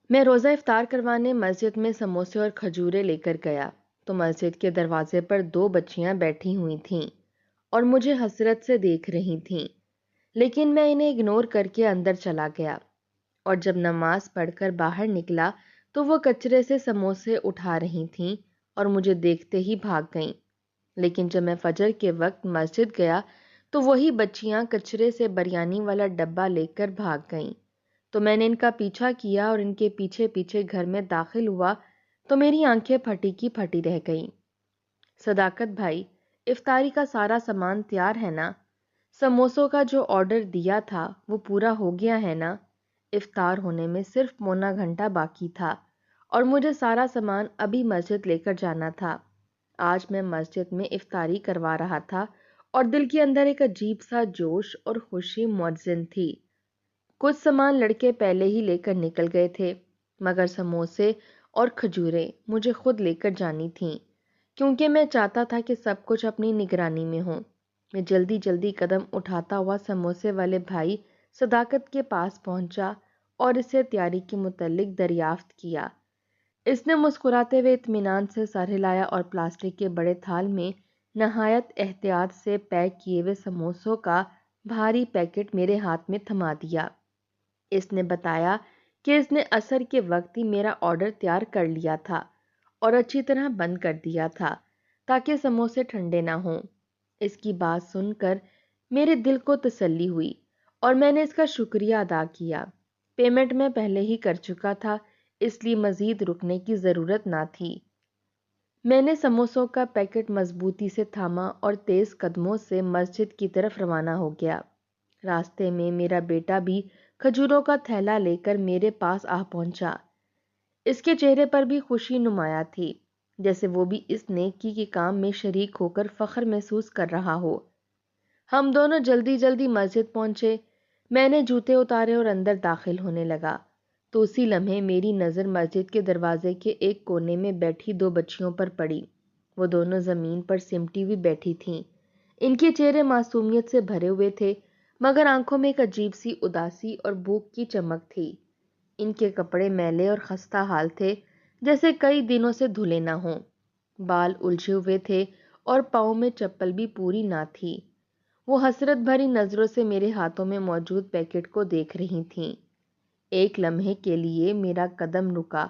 میں روزہ افطار کروانے مسجد میں سموسے اور کھجورے لے کر گیا تو مسجد کے دروازے پر دو بچیاں بیٹھی ہوئی تھیں اور مجھے حسرت سے دیکھ رہی تھیں، لیکن میں انہیں اگنور کر کے اندر چلا گیا اور جب نماز پڑھ کر باہر نکلا تو وہ کچرے سے سموسے اٹھا رہی تھیں اور مجھے دیکھتے ہی بھاگ گئیں۔ لیکن جب میں فجر کے وقت مسجد گیا تو وہی بچیاں کچرے سے بریانی والا ڈبہ لے کر بھاگ گئیں، تو میں نے ان کا پیچھا کیا اور ان کے پیچھے پیچھے گھر میں داخل ہوا تو میری آنکھیں پھٹی کی پھٹی رہ گئیں۔ صداقت بھائی، افطاری کا سارا سامان تیار ہے نا؟ سموسوں کا جو آرڈر دیا تھا وہ پورا ہو گیا ہے نا؟ افطار ہونے میں صرف پونا گھنٹہ باقی تھا اور مجھے سارا سامان ابھی مسجد لے کر جانا تھا۔ آج میں مسجد میں افطاری کروا رہا تھا اور دل کے اندر ایک عجیب سا جوش اور خوشی متزن تھی۔ کچھ سامان لڑکے پہلے ہی لے کر نکل گئے تھے، مگر سموسے اور کھجوریں مجھے خود لے کر جانی تھیں، کیونکہ میں چاہتا تھا کہ سب کچھ اپنی نگرانی میں ہو۔ میں جلدی جلدی قدم اٹھاتا ہوا سموسے والے بھائی صداقت کے پاس پہنچا اور اسے تیاری کے متعلق دریافت کیا۔ اس نے مسکراتے ہوئے اطمینان سے سر ہلایا اور پلاسٹک کے بڑے تھال میں نہایت احتیاط سے پیک کیے ہوئے سموسوں کا بھاری پیکٹ میرے ہاتھ میں تھما دیا۔ اس نے بتایا کہ اس نے عصر کے وقت ہی میرا آرڈر تیار کر لیا تھا اور اچھی طرح بند کر دیا تھا تاکہ سموسے ٹھنڈے نہ ہوں۔ اس کی بات سن کر میرے دل کو تسلی ہوئی اور میں نے اس کا شکریہ ادا کیا۔ پیمنٹ میں پہلے ہی کر چکا تھا، اس لیے مزید رکنے کی ضرورت نہ تھی۔ میں نے سموسوں کا پیکٹ مضبوطی سے تھاما اور تیز قدموں سے مسجد کی طرف روانہ ہو گیا۔ راستے میں میرا بیٹا بھی کھجوروں کا تھیلا لے کر میرے پاس آ پہنچا۔ اس کے چہرے پر بھی خوشی نمایاں تھی، جیسے وہ بھی اس نیکی کے کام میں شریک ہو کر فخر محسوس کر رہا ہو۔ ہم دونوں جلدی جلدی مسجد پہنچے۔ میں نے جوتے اتارے اور اندر داخل ہونے لگا تو اسی لمحے میری نظر مسجد کے دروازے کے ایک کونے میں بیٹھی دو بچیوں پر پڑی۔ وہ دونوں زمین پر سمٹی ہوئی بیٹھی تھیں۔ ان کے چہرے معصومیت سے بھرے ہوئے تھے، مگر آنکھوں میں ایک عجیب سی اداسی اور بھوک کی چمک تھی۔ ان کے کپڑے میلے اور خستہ حال تھے، جیسے کئی دنوں سے دھلے نہ ہوں۔ بال الجھے ہوئے تھے اور پاؤں میں چپل بھی پوری نہ تھی۔ وہ حسرت بھری نظروں سے میرے ہاتھوں میں موجود پیکٹ کو دیکھ رہی تھیں۔ ایک لمحے کے لیے میرا قدم رکا،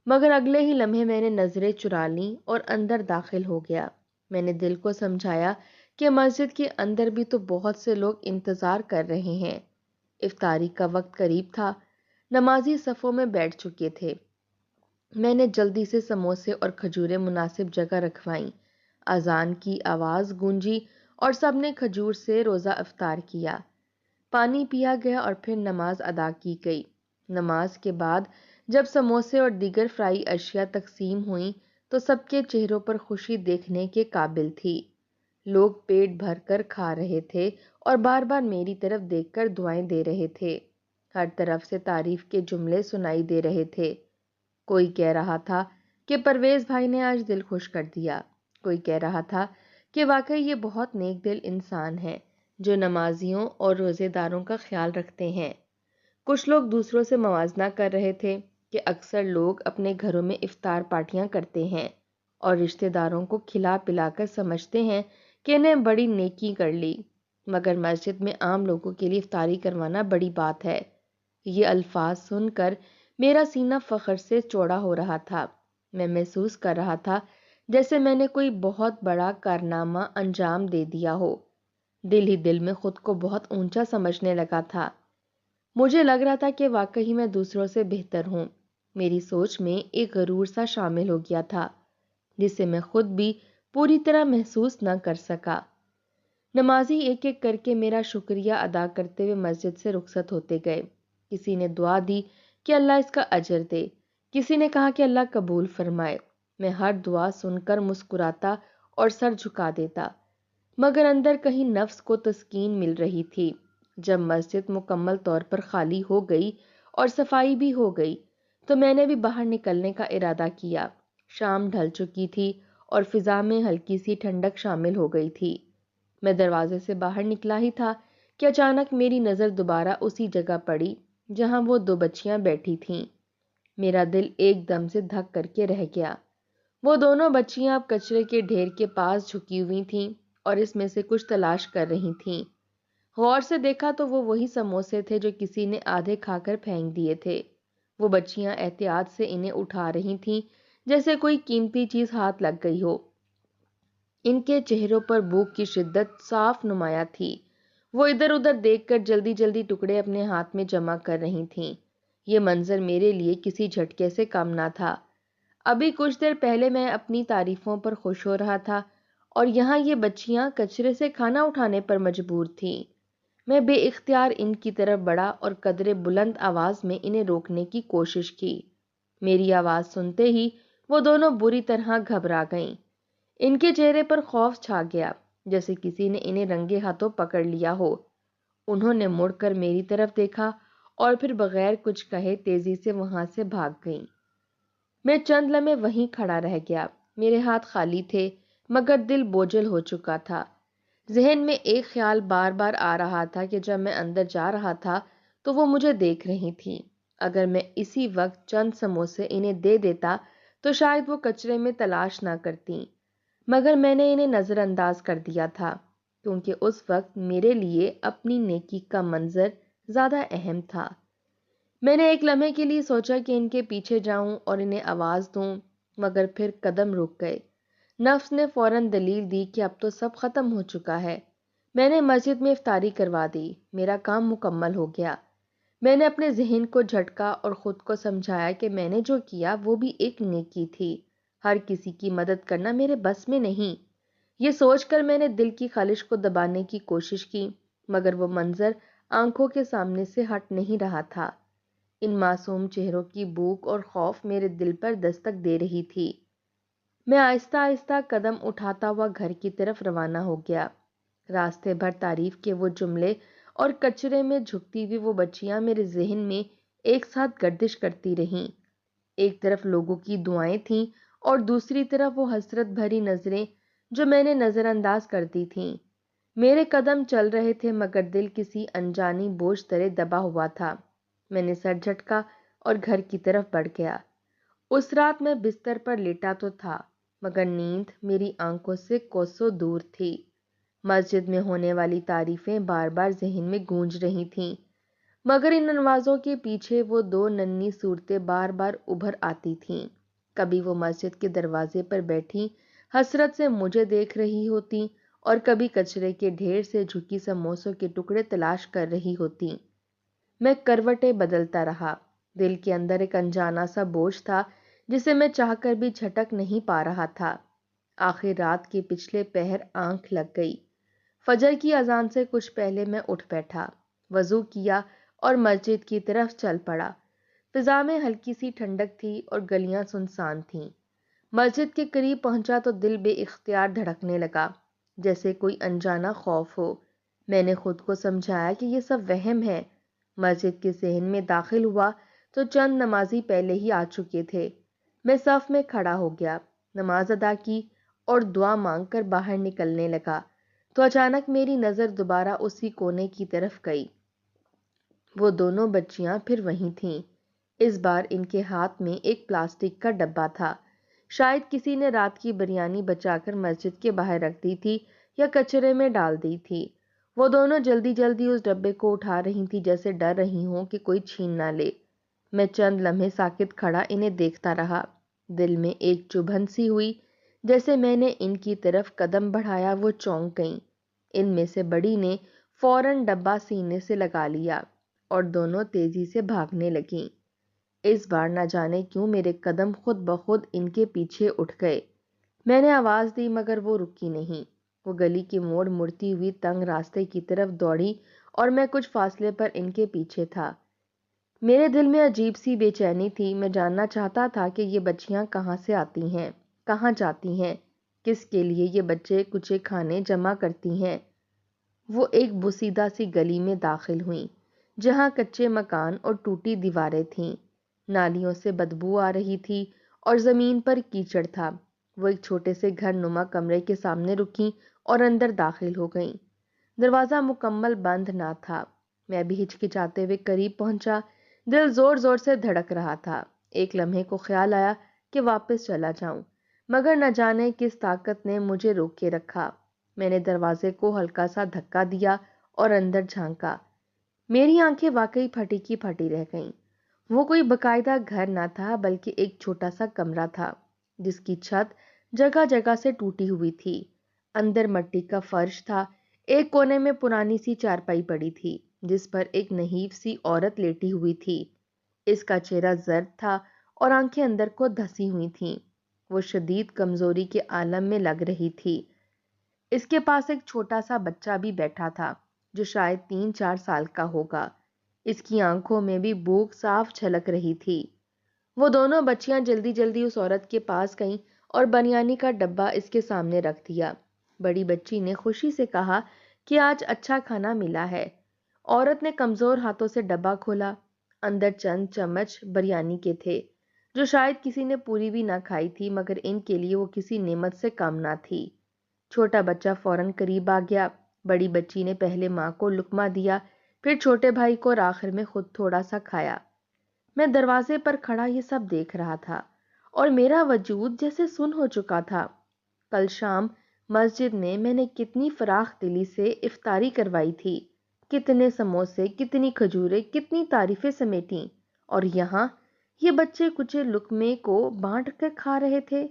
مگر اگلے ہی لمحے میں نے نظریں چرا لیں اور اندر داخل ہو گیا۔ میں نے دل کو سمجھایا کہ مسجد کے اندر بھی تو بہت سے لوگ انتظار کر رہے ہیں۔ افطاری کا وقت قریب تھا، نمازی صفوں میں بیٹھ چکے تھے۔ میں نے جلدی سے سموسے اور کھجوریں مناسب جگہ رکھوائیں۔ اذان کی آواز گونجی اور سب نے کھجور سے روزہ افطار کیا۔ پانی پیا گیا اور پھر نماز ادا کی گئی۔ نماز کے بعد جب سموسے اور دیگر فرائی اشیاء تقسیم ہوئیں تو سب کے چہروں پر خوشی دیکھنے کے قابل تھی۔ لوگ پیٹ بھر کر کھا رہے تھے اور بار بار میری طرف دیکھ کر دعائیں دے رہے تھے۔ ہر طرف سے تعریف کے جملے سنائی دے رہے تھے۔ کوئی کہہ رہا تھا کہ پرویز بھائی نے آج دل خوش کر دیا۔ کوئی کہہ رہا تھا کہ واقعی یہ بہت نیک دل انسان ہے جو نمازیوں اور روزے داروں کا خیال رکھتے ہیں۔ کچھ لوگ دوسروں سے موازنہ کر رہے تھے کہ اکثر لوگ اپنے گھروں میں افطار پارٹیاں کرتے ہیں اور رشتہ داروں کو کھلا پلا کر سمجھتے ہیں کہ انہیں بڑی نیکی کر لی، مگر مسجد میں عام لوگوں کے لیے افطاری کروانا بڑی بات ہے۔ یہ الفاظ سن کر میرا سینہ فخر سے چوڑا ہو رہا تھا۔ میں محسوس کر رہا تھا جیسے میں نے کوئی بہت بڑا کارنامہ انجام دے دیا ہو۔ دل ہی دل میں خود کو بہت اونچا سمجھنے لگا تھا۔ مجھے لگ رہا تھا کہ واقعی میں دوسروں سے بہتر ہوں۔ میری سوچ میں ایک غرور سا شامل ہو گیا تھا جسے میں خود بھی پوری طرح محسوس نہ کر سکا۔ نمازی ایک ایک کر کے میرا شکریہ ادا کرتے ہوئے مسجد سے رخصت ہوتے گئے۔ کسی نے دعا دی کہ اللہ اس کا اجر دے، کسی نے کہا کہ اللہ قبول فرمائے۔ میں ہر دعا سن کر مسکراتا اور سر جھکا دیتا، مگر اندر کہیں نفس کو تسکین مل رہی تھی۔ جب مسجد مکمل طور پر خالی ہو گئی اور صفائی بھی ہو گئی تو میں نے بھی باہر نکلنے کا ارادہ کیا۔ شام ڈھل چکی تھی اور فضا میں ہلکی سی ٹھنڈک شامل ہو گئی تھی۔ میں دروازے سے باہر نکلا ہی تھا کہ اچانک میری نظر دوبارہ اسی جگہ پڑی جہاں وہ دو بچیاں بیٹھی تھیں۔ میرا دل ایک دم سے دھک کر کے رہ گیا۔ وہ دونوں بچیاں اب کچرے کے ڈھیر کے پاس جھکی ہوئی تھیں اور اس میں سے کچھ تلاش کر رہی تھیں۔ غور سے دیکھا تو وہ وہی سموسے تھے جو کسی نے آدھے کھا کر پھینک دیے تھے۔ وہ بچیاں احتیاط سے انہیں اٹھا رہی تھیں جیسے کوئی قیمتی چیز ہاتھ لگ گئی ہو۔ ان کے چہروں پر بھوک کی شدت صاف نمایاں تھی۔ وہ ادھر ادھر دیکھ کر جلدی جلدی ٹکڑے اپنے ہاتھ میں جمع کر رہی تھیں۔ یہ منظر میرے لیے کسی جھٹکے سے کم نہ تھا۔ ابھی کچھ دیر پہلے میں اپنی تعریفوں پر خوش ہو رہا تھا اور یہاں یہ بچیاں کچرے سے کھانا اٹھانے پر مجبور تھیں۔ میں بے اختیار ان کی طرف بڑھا اور قدرے بلند آواز میں انہیں روکنے کی کوشش کی۔ میری آواز سنتے ہی وہ دونوں بری طرح گھبرا گئیں۔ ان کے چہرے پر خوف چھا گیا، جیسے کسی نے انہیں رنگے ہاتھوں پکڑ لیا ہو۔ انہوں نے مڑ کر میری طرف دیکھا اور پھر بغیر کچھ کہے تیزی سے وہاں سے بھاگ گئیں۔ میں چند لمحے وہیں کھڑا رہ گیا۔ میرے ہاتھ خالی تھے مگر دل بوجھل ہو چکا تھا۔ ذہن میں ایک خیال بار بار آ رہا تھا کہ جب میں اندر جا رہا تھا تو وہ مجھے دیکھ رہی تھیں۔ اگر میں اسی وقت چند سموسے انہیں دے دیتا تو شاید وہ کچرے میں تلاش نہ کرتیں، مگر میں نے انہیں نظر انداز کر دیا تھا کیونکہ اس وقت میرے لیے اپنی نیکی کا منظر زیادہ اہم تھا۔ میں نے ایک لمحے کے لیے سوچا کہ ان کے پیچھے جاؤں اور انہیں آواز دوں، مگر پھر قدم رک گئے۔ نفس نے فوراً دلیل دی کہ اب تو سب ختم ہو چکا ہے۔ میں نے مسجد میں افطاری کروا دی۔ میرا کام مکمل ہو گیا۔ میں نے اپنے ذہن کو جھٹکا اور خود کو سمجھایا کہ میں نے جو کیا وہ بھی ایک نیکی تھی۔ ہر کسی کی مدد کرنا میرے بس میں نہیں۔ یہ سوچ کر میں نے دل کی خلش کو دبانے کی کوشش کی، مگر وہ منظر آنکھوں کے سامنے سے ہٹ نہیں رہا تھا۔ ان معصوم چہروں کی بھوک اور خوف میرے دل پر دستک دے رہی تھی۔ میں آہستہ آہستہ قدم اٹھاتا ہوا گھر کی طرف روانہ ہو گیا۔ راستے بھر تعریف کے وہ جملے اور کچرے میں جھکتی ہوئی وہ بچیاں میرے ذہن میں ایک ساتھ گردش کرتی رہیں۔ ایک طرف لوگوں کی دعائیں تھیں اور دوسری طرف وہ حسرت بھری نظریں جو میں نے نظر انداز کر دی تھیں۔ میرے قدم چل رہے تھے مگر دل کسی انجانی بوجھ تلے دبا ہوا تھا۔ میں نے سر جھٹکا اور گھر کی طرف بڑھ گیا۔ اس رات میں بستر پر لیٹا تو تھا مگر نیند میری آنکھوں سے کوسوں دور تھی۔ مسجد میں ہونے والی تعریفیں بار بار ذہن میں گونج رہی تھیں، مگر ان انوازوں کے پیچھے وہ دو ننھی صورتیں بار بار ابھر آتی تھیں۔ کبھی وہ مسجد کے دروازے پر بیٹھی حسرت سے مجھے دیکھ رہی ہوتی اور کبھی کچرے کے ڈھیر سے جھکی سموسوں کے ٹکڑے تلاش کر رہی ہوتی۔ میں کروٹیں بدلتا رہا۔ دل کے اندر ایک انجانا سا بوجھ تھا جسے میں چاہ کر بھی جھٹک نہیں پا رہا تھا۔ آخر رات کے پچھلے پہر آنکھ لگ گئی۔ فجر کی اذان سے کچھ پہلے میں اٹھ بیٹھا، وضو کیا اور مسجد کی طرف چل پڑا۔ فضا میں ہلکی سی ٹھنڈک تھی اور گلیاں سنسان تھیں۔ مسجد کے قریب پہنچا تو دل بے اختیار دھڑکنے لگا، جیسے کوئی انجانا خوف ہو۔ میں نے خود کو سمجھایا کہ یہ سب وہم ہے۔ مسجد کے صحن میں داخل ہوا تو چند نمازی پہلے ہی آ چکے تھے۔ میں صف میں کھڑا ہو گیا، نماز ادا کی اور دعا مانگ کر باہر نکلنے لگا تو اچانک میری نظر دوبارہ اسی کونے کی طرف گئی۔ وہ دونوں بچیاں پھر وہیں تھیں۔ اس بار ان کے ہاتھ میں ایک پلاسٹک کا ڈبہ تھا۔ شاید کسی نے رات کی بریانی بچا کر مسجد کے باہر رکھ دی تھی یا کچرے میں ڈال دی تھی۔ وہ دونوں جلدی جلدی اس ڈبے کو اٹھا رہی تھی جیسے ڈر رہی ہوں کہ کوئی چھین نہ لے۔ میں چند لمحے ساکت کھڑا انہیں دیکھتا رہا۔ دل میں ایک چبھن سی ہوئی۔ جیسے میں نے ان کی طرف قدم بڑھایا وہ چونک گئیں۔ ان میں سے بڑی نے فوراً ڈبہ سینے سے لگا لیا اور دونوں تیزی سے بھاگنے لگیں۔ اس بار نہ جانے کیوں میرے قدم خود بخود ان کے پیچھے اٹھ گئے۔ میں نے آواز دی مگر وہ رکی نہیں۔ وہ گلی کے موڑ مڑتی ہوئی تنگ راستے کی طرف دوڑی اور میں کچھ فاصلے پر ان کے پیچھے تھا۔ میرے دل میں عجیب سی بے چینی تھی۔ میں جاننا چاہتا تھا کہ یہ بچیاں کہاں سے آتی ہیں، کہاں جاتی ہیں، کس کے لیے یہ بچے کچے کھانے جمع کرتی ہیں۔ وہ ایک بوسیدہ سی گلی میں داخل ہوئیں جہاں کچے مکان اور ٹوٹی دیواریں تھیں۔ نالیوں سے بدبو آ رہی تھی اور زمین پر کیچڑ تھا۔ وہ ایک چھوٹے سے گھر نما کمرے کے سامنے رکیں اور اندر داخل ہو گئیں۔ دروازہ مکمل بند نہ تھا۔ میں بھی ہچکچاتے ہوئے قریب پہنچا۔ دل زور زور سے دھڑک رہا تھا۔ ایک لمحے کو خیال آیا کہ واپس چلا جاؤں، مگر نہ جانے کس طاقت نے مجھے روک کے رکھا۔ میں نے دروازے کو ہلکا سا دھکا دیا اور اندر جھانکا۔ میری آنکھیں واقعی پھٹی کی پھٹی رہ گئیں۔ وہ کوئی باقاعدہ گھر نہ تھا بلکہ ایک چھوٹا سا کمرہ تھا جس کی چھت جگہ جگہ سے ٹوٹی ہوئی تھی۔ اندر مٹی کا فرش تھا، ایک کونے میں پرانی سی چارپائی پڑی تھی جس پر ایک نحیف سی عورت لیٹی ہوئی تھی۔ اس کا چہرہ زرد تھا اور آنکھیں اندر کو دھسی ہوئی تھیں۔ وہ شدید کمزوری کے عالم میں لگ رہی تھی۔ اس کے پاس ایک چھوٹا سا بچہ بھی بیٹھا تھا جو شاید 3-4 سال کا ہوگا۔ اس کی آنکھوں میں بھی بھوک صاف جھلک رہی تھی۔ وہ دونوں بچیاں جلدی جلدی اس عورت کے پاس گئیں اور بریانی کا ڈبہ اس کے سامنے رکھ دیا۔ بڑی بچی نے خوشی سے کہا کہ آج اچھا کھانا ملا ہے۔ عورت نے کمزور ہاتھوں سے ڈبہ کھولا۔ اندر چند چمچ بریانی کے تھے جو شاید کسی نے پوری بھی نہ کھائی تھی، مگر ان کے لیے وہ کسی نعمت سے کم نہ تھی۔ چھوٹا بچہ فوراً قریب آ گیا۔ بڑی بچی نے پہلے ماں کو لقمہ دیا، پھر چھوٹے بھائی کو اور آخر میں خود تھوڑا سا کھایا۔ میں دروازے پر کھڑا یہ سب دیکھ رہا تھا اور میرا وجود جیسے سن ہو چکا تھا۔ کل شام مسجد میں نے کتنی فراخ دلی سے افطاری کروائی تھی، کتنے سموسے، کتنی کھجوریں، کتنی تعریفیں سمیٹیں، اور یہاں یہ بچے کچے لقمے کو بانٹ کر کھا رہے تھے۔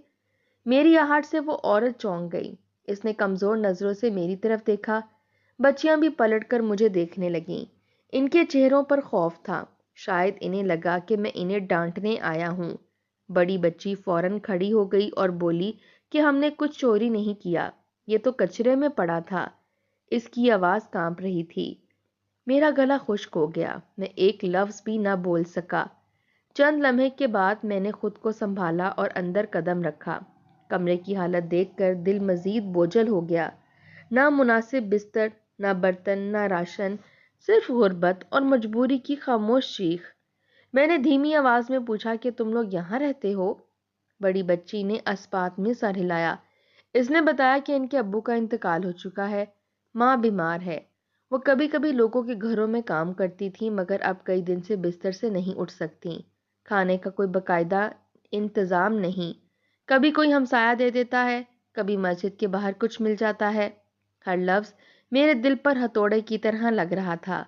میری آہٹ سے وہ عورت چونک گئی۔ اس نے کمزور نظروں سے میری طرف دیکھا۔ بچیاں بھی پلٹ کر مجھے دیکھنے لگیں۔ ان کے چہروں پر خوف تھا، شاید انہیں لگا کہ میں انہیں ڈانٹنے آیا ہوں۔ بڑی بچی فوراً کھڑی ہو گئی اور بولی کہ ہم نے کچھ چوری نہیں کیا، یہ تو کچرے میں پڑا تھا۔ اس کی آواز کانپ رہی تھی۔ میرا گلا خشک ہو گیا، میں ایک لفظ بھی نہ بول سکا۔ چند لمحے کے بعد میں نے خود کو سنبھالا اور اندر قدم رکھا۔ کمرے کی حالت دیکھ کر دل مزید بوجھل ہو گیا۔ نہ مناسب بستر، نہ برتن، نہ راشن، صرف غربت اور مجبوری کی خاموش چیخ۔ میں نے دھیمی آواز میں پوچھا کہ تم لوگ یہاں رہتے ہو؟ بڑی بچی نے اسپات میں سر ہلایا۔ اس نے بتایا کہ ان کے ابو کا انتقال ہو چکا ہے، ماں بیمار ہے۔ وہ کبھی کبھی لوگوں کے گھروں میں کام کرتی تھی، مگر اب کئی دن سے بستر سے نہیں اٹھ سکتی۔ کھانے کا کوئی باقاعدہ انتظام نہیں، کبھی کوئی ہمسایہ دے دیتا ہے، کبھی مسجد کے باہر کچھ مل جاتا ہے۔ ہر لفظ میرے دل پر ہتھوڑے کی طرح لگ رہا تھا۔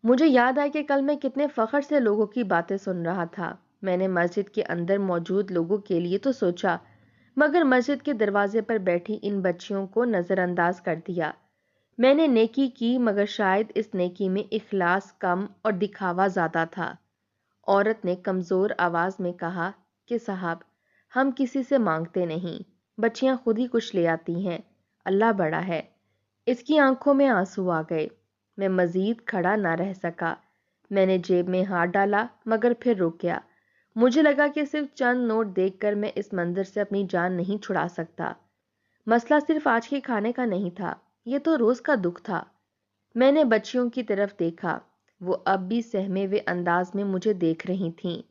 مجھے یاد آیا کہ کل میں کتنے فخر سے لوگوں کی باتیں سن رہا تھا۔ میں نے مسجد کے اندر موجود لوگوں کے لیے تو سوچا، مگر مسجد کے دروازے پر بیٹھی ان بچیوں کو نظر انداز کر دیا۔ میں نے نیکی کی، مگر شاید اس نیکی میں اخلاص کم اور دکھاوا زیادہ تھا۔ عورت نے کمزور آواز میں کہا کہ صاحب، ہم کسی سے مانگتے نہیں، بچیاں خود ہی کچھ لے آتی ہیں، اللہ بڑا ہے۔ اس کی آنکھوں میں آنسو آ گئے۔ میں مزید کھڑا نہ رہ سکا۔ میں نے جیب میں ہاتھ ڈالا مگر پھر رک گیا۔ مجھے لگا کہ صرف چند نوٹ دیکھ کر میں اس منظر سے اپنی جان نہیں چھڑا سکتا۔ مسئلہ صرف آج کے کھانے کا نہیں تھا، یہ تو روز کا دکھ تھا۔ میں نے بچیوں کی طرف دیکھا، وہ اب بھی سہمے ہوئے انداز میں مجھے دیکھ رہی تھیں۔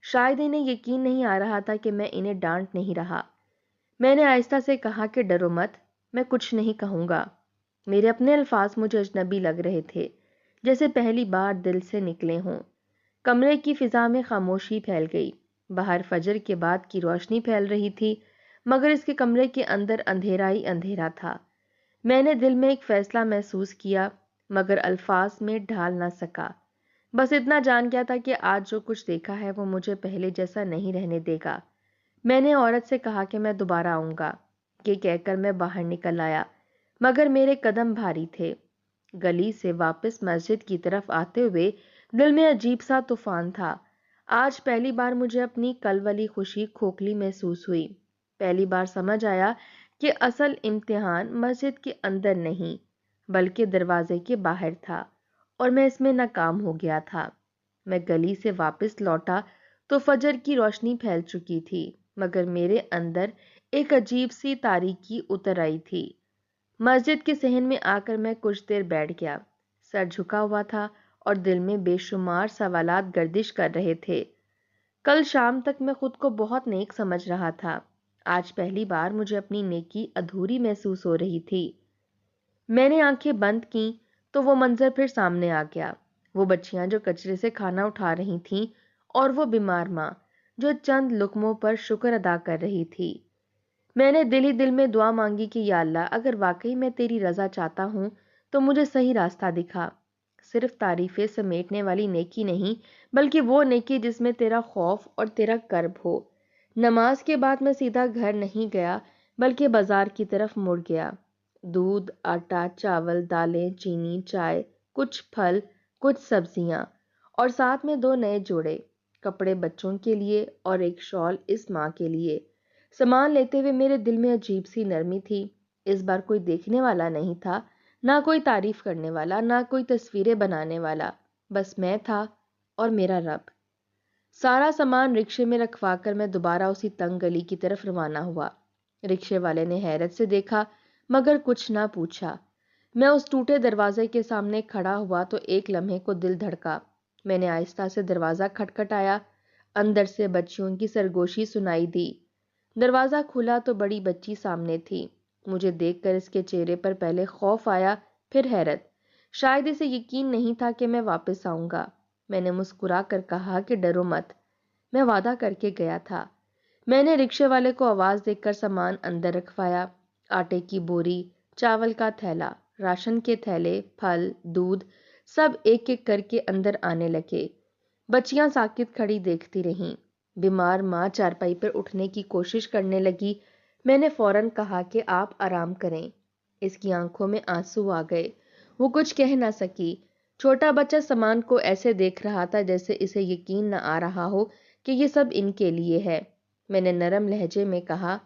شاید انہیں یقین نہیں آ رہا تھا کہ میں انہیں ڈانٹ نہیں رہا۔ میں نے آہستہ سے کہا کہ ڈرو مت، میں کچھ نہیں کہوں گا۔ میرے اپنے الفاظ مجھے اجنبی لگ رہے تھے، جیسے پہلی بار دل سے نکلے ہوں۔ کمرے کی فضا میں خاموشی پھیل گئی۔ باہر فجر کے بعد کی روشنی پھیل رہی تھی، مگر اس کے کمرے کے اندر اندھیرا ہی اندھیرا تھا۔ میں نے دل میں ایک فیصلہ محسوس کیا، مگر الفاظ میں ڈھال نہ سکا۔ بس اتنا جان گیا تھا کہ آج جو کچھ دیکھا ہے وہ مجھے پہلے جیسا نہیں رہنے دے گا۔ میں نے عورت سے کہا کہ میں دوبارہ آؤں گا۔ یہ کہہ کر میں باہر نکل آیا، مگر میرے قدم بھاری تھے۔ گلی سے واپس مسجد کی طرف آتے ہوئے دل میں عجیب سا طوفان تھا۔ آج پہلی بار مجھے اپنی کل والی خوشی کھوکھلی محسوس ہوئی۔ پہلی بار سمجھ آیا کہ اصل امتحان مسجد کے اندر نہیں بلکہ دروازے کے باہر تھا، اور میں اس میں ناکام ہو گیا تھا۔ میں گلی سے واپس لوٹا تو فجر کی روشنی پھیل چکی تھی، مگر میرے اندر ایک عجیب سی تاریکی اتر آئی تھی۔ مسجد کے صحن میں آ کر میں کچھ دیر بیٹھ گیا۔ سر جھکا ہوا تھا اور دل میں بے شمار سوالات گردش کر رہے تھے۔ کل شام تک میں خود کو بہت نیک سمجھ رہا تھا۔ آج پہلی بار مجھے اپنی نیکی ادھوری محسوس ہو رہی تھی۔ میں نے آنکھیں بند کیں تو وہ منظر پھر سامنے آ گیا۔ وہ بچیاں جو کچرے سے کھانا اٹھا رہی تھیں اور وہ بیمار ماں جو چند لقموں پر شکر ادا کر رہی تھی۔ میں نے دل ہی دل میں دعا مانگی کہ یا اللہ، اگر واقعی میں تیری رضا چاہتا ہوں تو مجھے صحیح راستہ دکھا، صرف تعریفیں سمیٹنے والی نیکی نہیں، بلکہ وہ نیکی جس میں تیرا خوف اور تیرا کرب ہو۔ نماز کے بعد میں سیدھا گھر نہیں گیا، بلکہ بازار کی طرف مڑ گیا۔ دودھ، آٹا، چاول، دالیں، چینی، چائے، کچھ پھل، کچھ سبزیاں، اور ساتھ میں 2 نئے جوڑے کپڑے بچوں کے لیے اور ایک شال اس ماں کے لیے۔ سامان لیتے ہوئے میرے دل میں عجیب سی نرمی تھی۔ اس بار کوئی دیکھنے والا نہیں تھا، نہ کوئی تعریف کرنے والا، نہ کوئی تصویریں بنانے والا، بس میں تھا اور میرا رب۔ سارا سامان رکشے میں رکھوا کر میں دوبارہ اسی تنگ گلی کی طرف روانہ ہوا۔ رکشے والے نے حیرت سے دیکھا مگر کچھ نہ پوچھا۔ میں اس ٹوٹے دروازے کے سامنے کھڑا ہوا تو ایک لمحے کو دل دھڑکا۔ میں نے آہستہ سے دروازہ کھٹکھٹایا۔ اندر سے بچیوں کی سرگوشی سنائی دی۔ دروازہ کھلا تو بڑی بچی سامنے تھی۔ مجھے دیکھ کر اس کے چہرے پر پہلے خوف آیا، پھر حیرت۔ شاید اسے یقین نہیں تھا کہ میں واپس آؤں گا۔ میں نے مسکرا کر کہا کہ ڈرو مت، میں وعدہ کر کے گیا تھا۔ میں نے رکشے والے کو آواز دے کر سامان اندر رکھوایا۔ آٹے کی بوری، چاول کا تھیلا، راشن کے تھیلے، پھل، دودھ، سب ایک ایک کر کے اندر آنے لگے۔ بچیاں ساکت کھڑی دیکھتی رہیں۔ بیمار ماں چارپائی پر اٹھنے کی کوشش کرنے لگی۔ میں نے فوراً کہا کہ آپ آرام کریں۔ اس کی آنکھوں میں آنسو آ گئے۔ وہ کچھ کہہ نہ سکی۔ چھوٹا بچہ سامان کو ایسے دیکھ رہا تھا جیسے اسے یقین نہ آ رہا ہو کہ یہ سب ان کے لیے ہے۔ میں نے نرم لہجے میں کہا،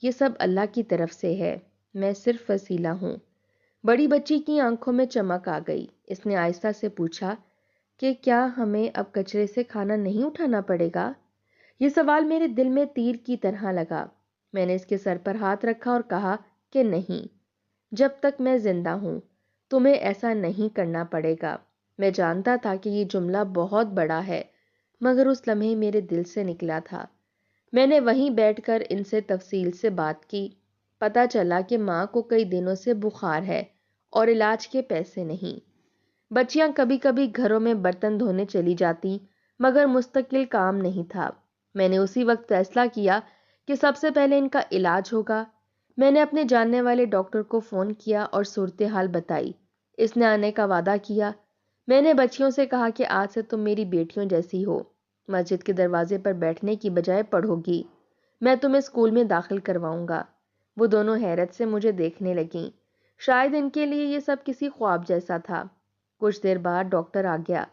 یہ سب اللہ کی طرف سے ہے، میں صرف وسیلہ ہوں۔ بڑی بچی کی آنکھوں میں چمک آ گئی۔ اس نے آہستہ سے پوچھا کہ کیا ہمیں اب کچرے سے کھانا نہیں اٹھانا پڑے گا؟ یہ سوال میرے دل میں تیر کی طرح لگا۔ میں نے اس کے سر پر ہاتھ رکھا اور کہا کہ نہیں، جب تک میں زندہ ہوں تمہیں ایسا نہیں کرنا پڑے گا۔ میں جانتا تھا کہ یہ جملہ بہت بڑا ہے، مگر اس لمحے میرے دل سے نکلا تھا۔ میں نے وہیں بیٹھ کر ان سے تفصیل سے بات کی۔ پتہ چلا کہ ماں کو کئی دنوں سے بخار ہے اور علاج کے پیسے نہیں۔ بچیاں کبھی کبھی گھروں میں برتن دھونے چلی جاتی، مگر مستقل کام نہیں تھا۔ میں نے اسی وقت فیصلہ کیا کہ سب سے پہلے ان کا علاج ہوگا۔ میں نے اپنے جاننے والے ڈاکٹر کو فون کیا اور صورتحال بتائی۔ اس نے آنے کا وعدہ کیا۔ میں نے بچیوں سے کہا کہ آج سے تم میری بیٹیوں جیسی ہو۔ مسجد کے دروازے پر بیٹھنے کی بجائے پڑھو گی۔ میں تمہیں اسکول میں داخل کرواؤں گا۔ وہ دونوں حیرت سے مجھے دیکھنے لگیں۔ شاید ان کے لیے یہ سب کسی خواب جیسا تھا۔ کچھ دیر بعد ڈاکٹر آ گیا۔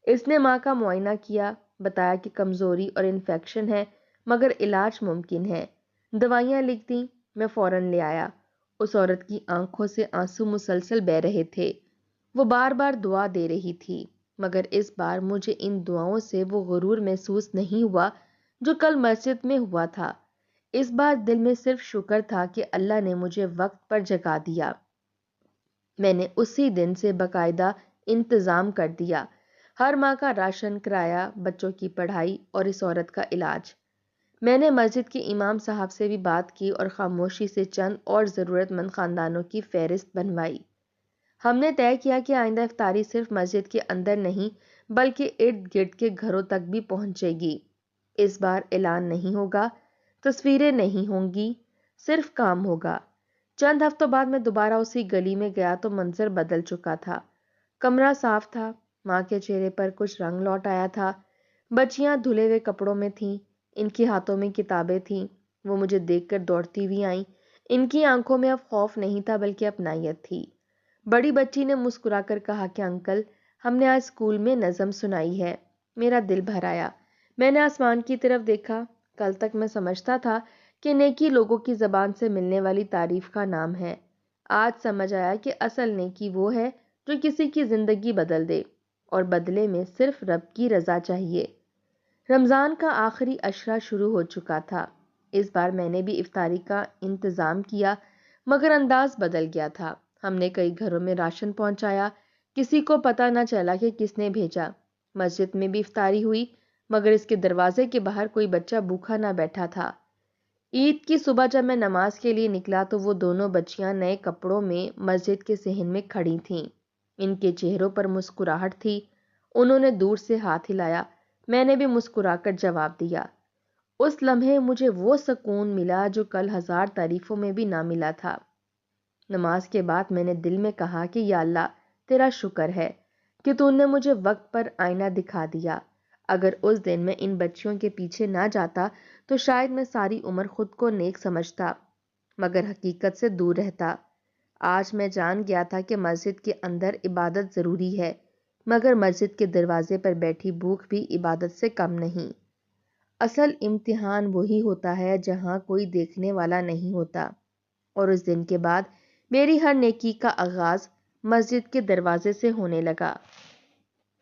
اس نے ماں کا معائنہ کیا، بتایا کہ کمزوری اور انفیکشن ہے، مگر علاج ممکن ہے۔ دوائیاں لکھ دیں۔ میں فوراً لے آیا۔ اس عورت کی آنکھوں سے آنسو مسلسل بہہ رہے تھے۔ وہ بار بار دعا دے رہی تھی، مگر اس بار مجھے ان دعاؤں سے وہ غرور محسوس نہیں ہوا جو کل مسجد میں ہوا تھا۔ اس بار دل میں صرف شکر تھا کہ اللہ نے مجھے وقت پر جگا دیا۔ میں نے اسی دن سے باقاعدہ انتظام کر دیا، ہر ماہ کا راشن، کرایہ، بچوں کی پڑھائی اور اس عورت کا علاج۔ میں نے مسجد کے امام صاحب سے بھی بات کی اور خاموشی سے چند اور ضرورت مند خاندانوں کی فہرست بنوائی۔ ہم نے طے کیا کہ آئندہ افطاری صرف مسجد کے اندر نہیں بلکہ ارد گرد کے گھروں تک بھی پہنچے گی۔ اس بار اعلان نہیں ہوگا، تصویریں نہیں ہوں گی، صرف کام ہوگا۔ چند ہفتوں بعد میں دوبارہ اسی گلی میں گیا تو منظر بدل چکا تھا۔ کمرہ صاف تھا، ماں کے چہرے پر کچھ رنگ لوٹ آیا تھا۔ بچیاں دھلے ہوئے کپڑوں میں تھیں، ان کے ہاتھوں میں کتابیں تھیں۔ وہ مجھے دیکھ کر دوڑتی ہوئی آئیں۔ ان کی آنکھوں میں اب خوف نہیں تھا بلکہ اپنائیت تھی۔ بڑی بچی نے مسکرا کر کہا کہ انکل، ہم نے آج اسکول میں نظم سنائی ہے۔ میرا دل بھر آیا۔ میں نے آسمان کی طرف دیکھا۔ کل تک میں سمجھتا تھا کہ نیکی لوگوں کی زبان سے ملنے والی تعریف کا نام ہے۔ آج سمجھ آیا کہ اصل نیکی وہ ہے جو کسی کی زندگی بدل دے، اور بدلے میں صرف رب کی رضا چاہیے۔ رمضان کا آخری عشرہ شروع ہو چکا تھا۔ اس بار میں نے بھی افطاری کا انتظام کیا، مگر انداز بدل گیا تھا۔ ہم نے کئی گھروں میں راشن پہنچایا، کسی کو پتہ نہ چلا کہ کس نے بھیجا۔ مسجد میں بھی افطاری ہوئی، مگر اس کے دروازے کے باہر کوئی بچہ بھوکا نہ بیٹھا تھا۔ عید کی صبح جب میں نماز کے لیے نکلا تو وہ دونوں بچیاں نئے کپڑوں میں مسجد کے صحن میں کھڑی تھیں۔ ان کے چہروں پر مسکراہٹ تھی۔ انہوں نے دور سے ہاتھ ہلایا۔ میں نے بھی مسکرا کر جواب دیا۔ اس لمحے مجھے وہ سکون ملا جو کل 1000 تعریفوں میں بھی نہ ملا تھا۔ نماز کے بعد میں نے دل میں کہا کہ یا اللہ، تیرا شکر ہے کہ تو نے مجھے وقت پر آئینہ دکھا دیا۔ اگر اس دن میں ان بچیوں کے پیچھے نہ جاتا تو شاید میں ساری عمر خود کو نیک سمجھتا، مگر حقیقت سے دور رہتا۔ آج میں جان گیا تھا کہ مسجد کے اندر عبادت ضروری ہے، مگر مسجد کے دروازے پر بیٹھی بھوک بھی عبادت سے کم نہیں۔ اصل امتحان وہی ہوتا ہے جہاں کوئی دیکھنے والا نہیں ہوتا۔ اور اس دن کے بعد میری ہر نیکی کا آغاز مسجد کے دروازے سے ہونے لگا۔